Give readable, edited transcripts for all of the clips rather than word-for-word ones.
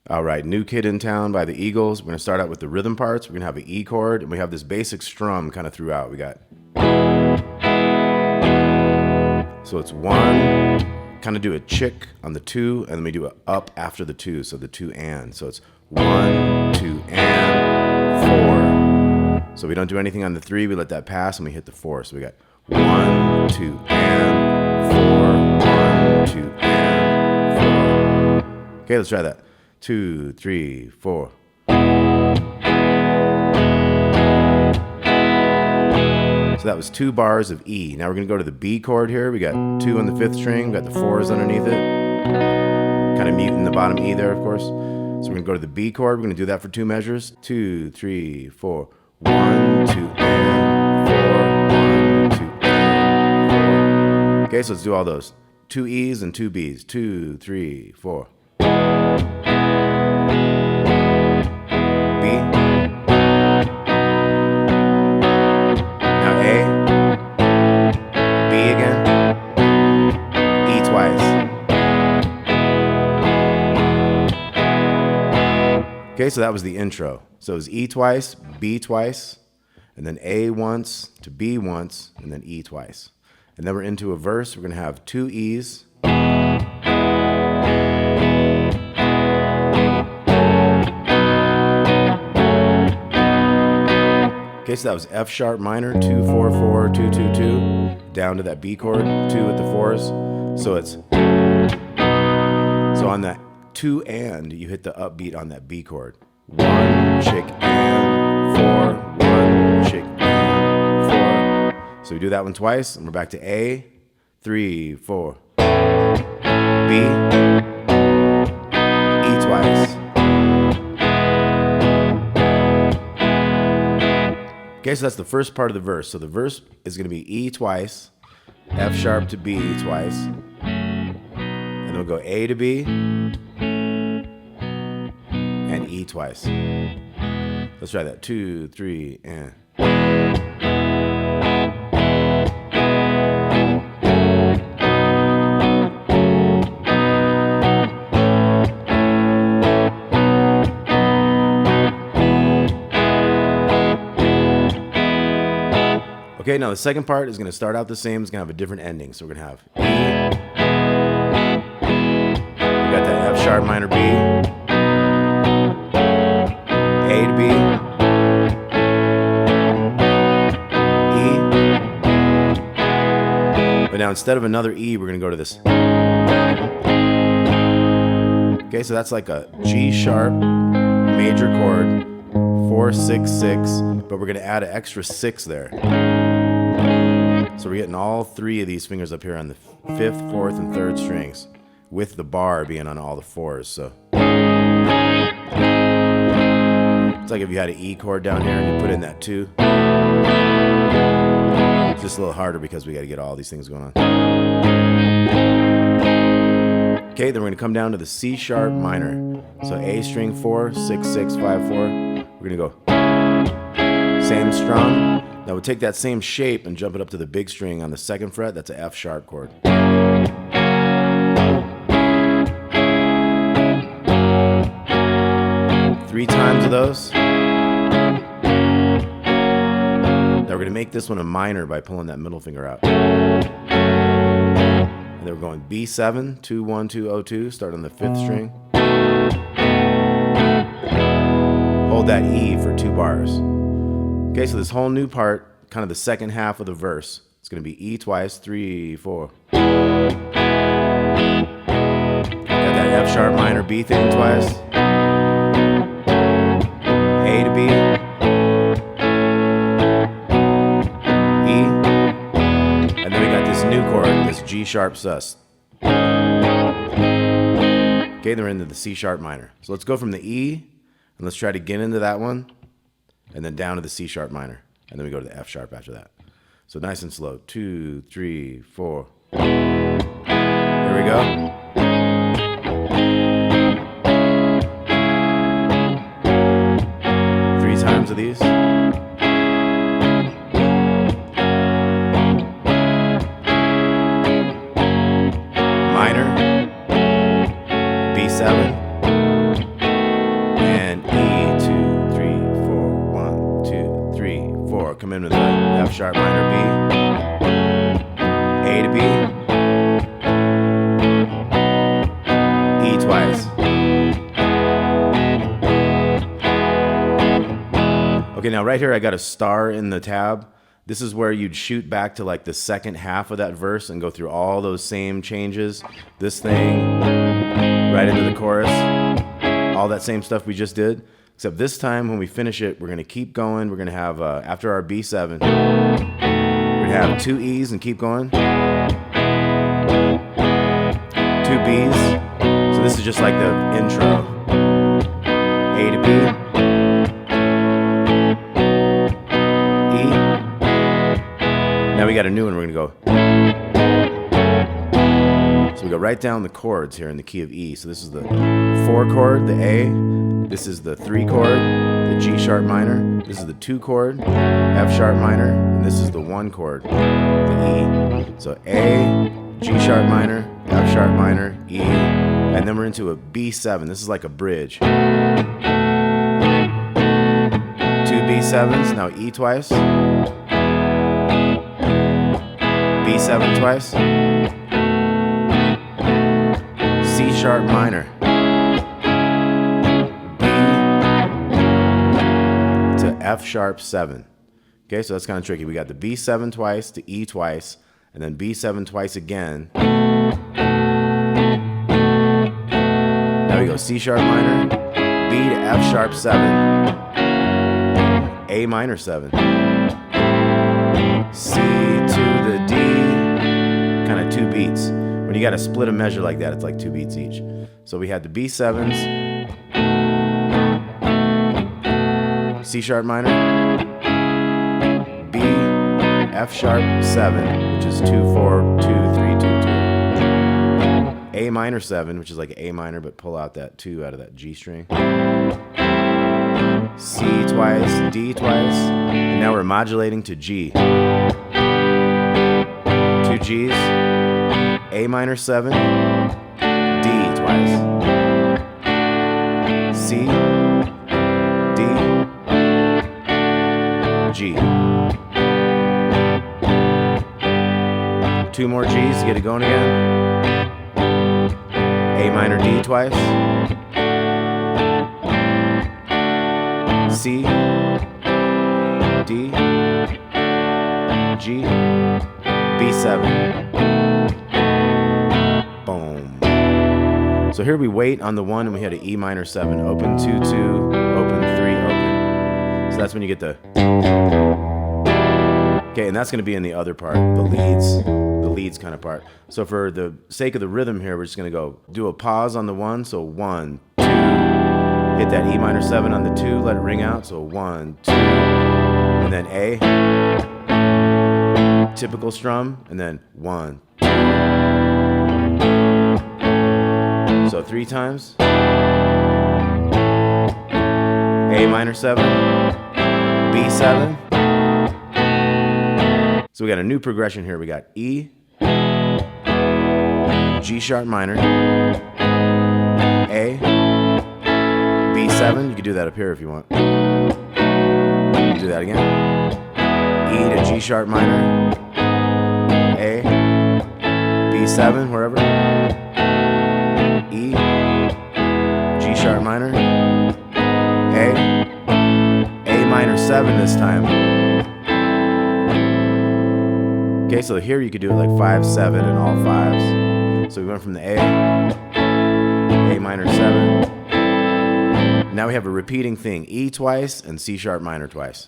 All right, New Kid in Town by the Eagles. We're going to start out with the rhythm parts. We're going to have an E chord, and we have this basic strum kind of throughout. We got, so it's one, kind of do a chick on the two, and then we do a up after the two, so the two and. So it's 1, 2, and 4. So we don't do anything on the 3, we let that pass, and we hit the 4. So we got 1, 2, and 4, 1, 2, and 4. Okay, let's try that. 2, 3, 4. So that was 2 bars of E. Now we're going to go to the B chord here. We got 2 on the 5th string. We got the 4s underneath it. Kind of muting the bottom E there, of course. So we're going to go to the B chord. We're going to do that for 2 measures. 2, 3, 4. 1, 2, and 4. 1, 2, and 4. Okay, so let's do all those. 2 E's and 2 B's. 2, 3, 4. Okay, so that was the intro. So it was E twice, B twice, and then A once to B once, and then E twice. And then we're into a verse. We're going to have 2 E's. Okay, so that was F sharp minor, 2, 4, 4, 2, 2, 2, down to that B chord, 2 with the 4s. So it's, so on that 2 and, you hit the upbeat on that B chord. 1, chick, and 4, 1, chick, and 4. So we do that one twice, and we're back to A, 3, 4. B, E twice. Okay, so that's the first part of the verse. So the verse is going to be E twice, F sharp to B twice, and then we'll go A to B, and E twice. Let's try that. 2, 3, and. Okay, now the second part is going to start out the same. It's going to have a different ending. So we're going to have E. We got that F sharp minor B. A to B, E, but now instead of another E, we're going to go to this. Okay, so that's like a G sharp major chord, 4, 6, 6, but we're going to add an extra 6 there. So we're getting all 3 of these fingers up here on the 5th, 4th, and 3rd strings, with the bar being on all the 4s. So it's like if you had an E chord down here and you put in that 2. It's just a little harder because we got to get all these things going on. Okay, then we're going to come down to the C sharp minor. So A string 4, 6, 6, 5, 4. We're going to go same strum. Now we'll take that same shape and jump it up to the big string on the 2nd fret. That's an F sharp chord. 3 times of those. Now we're going to make this one a minor by pulling that middle finger out. And then we're going B7, 2, 1, 2, 0, 2, start on the 5th string. Hold that E for 2 bars. Okay, so this whole new part, kind of the second half of the verse, it's going to be E twice, 3, 4. Got that F sharp minor B thing twice. A to B, E, and then we got this new chord, this G sharp sus. Okay, then we're into the C sharp minor. So let's go from the E, and let's try to get into that one, and then down to the C sharp minor, and then we go to the F sharp after that. So nice and slow. 2, 3, 4. Here we go. Times of these. Minor, B7, and E, 2, 3, 4, 1, 2, 3, 4. Come in with a F sharp minor B, A to B, E twice. Okay, now right here I got a star in the tab. This is where you'd shoot back to like the second half of that verse and go through all those same changes. This thing, right into the chorus, all that same stuff we just did. Except this time when we finish it, we're gonna keep going. We're gonna have, after our B7, we're gonna have 2 E's and keep going. 2 B's. So this is just like the intro. A to B. Now we got a new one, we're gonna go. So we go right down the chords here in the key of E. So this is the 4 chord, the A. This is the 3 chord, the G sharp minor. This is the 2 chord, F sharp minor. And this is the 1 chord, the E. So A, G sharp minor, F sharp minor, E. And then we're into a B7. This is like a bridge. 2 B7s, now E twice. B7 twice, C sharp minor, B to F sharp 7. Okay, so that's kind of tricky. We got the B7 twice to E twice, and then B7 twice again. Now we go C sharp minor, B to F sharp 7, A minor 7, C to the D, kind of 2 beats. When you got to split a measure like that, it's like 2 beats each. So we had the B7s, C sharp minor, B, F sharp 7, which is 2, 4, 2, 3, 2, 2. A minor 7, which is like A minor, but pull out that 2 out of that G string. C twice, D twice, and now we're modulating to G. 2 G's, A minor 7, D twice, C, D, G. 2 more G's to get it going again. A minor D twice, C, D, G, B7. Boom. So here we wait on the 1 and we had an E minor 7. Open 2, 2, open 3, open. So that's when you get the. Okay, and that's going to be in the other part, the leads kind of part. So for the sake of the rhythm here, we're just going to go do a pause on the 1. So 1, 2. Hit that E minor 7 on the 2, let it ring out. So 1, 2, and then A. Typical strum, and then 1, 2. So 3 times. A minor 7, B7. So we got a new progression here. We got E, G sharp minor, A, B7. You can do that up here if you want. You can do that again. E to G sharp minor, A, B7, wherever. E, G sharp minor, A minor 7 this time. Okay, so here you could do it like 5, 7, and all 5s. So we went from the A minor 7. Now we have a repeating thing, E twice and C sharp minor twice.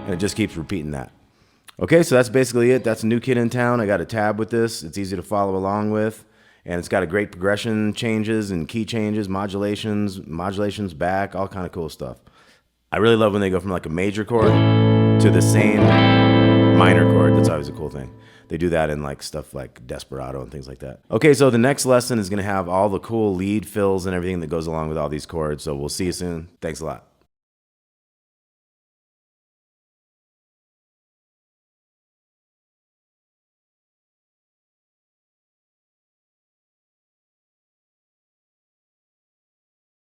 And it just keeps repeating that. Okay, so that's basically it. That's a new kid in town. I got a tab with this. It's easy to follow along with. And it's got a great progression changes and key changes, modulations back, all kind of cool stuff. I really love when they go from like a major chord to the same minor chord. That's always a cool thing. They do that in like stuff like Desperado and things like that. Okay, so the next lesson is going to have all the cool lead fills and everything that goes along with all these chords. So we'll see you soon. Thanks a lot.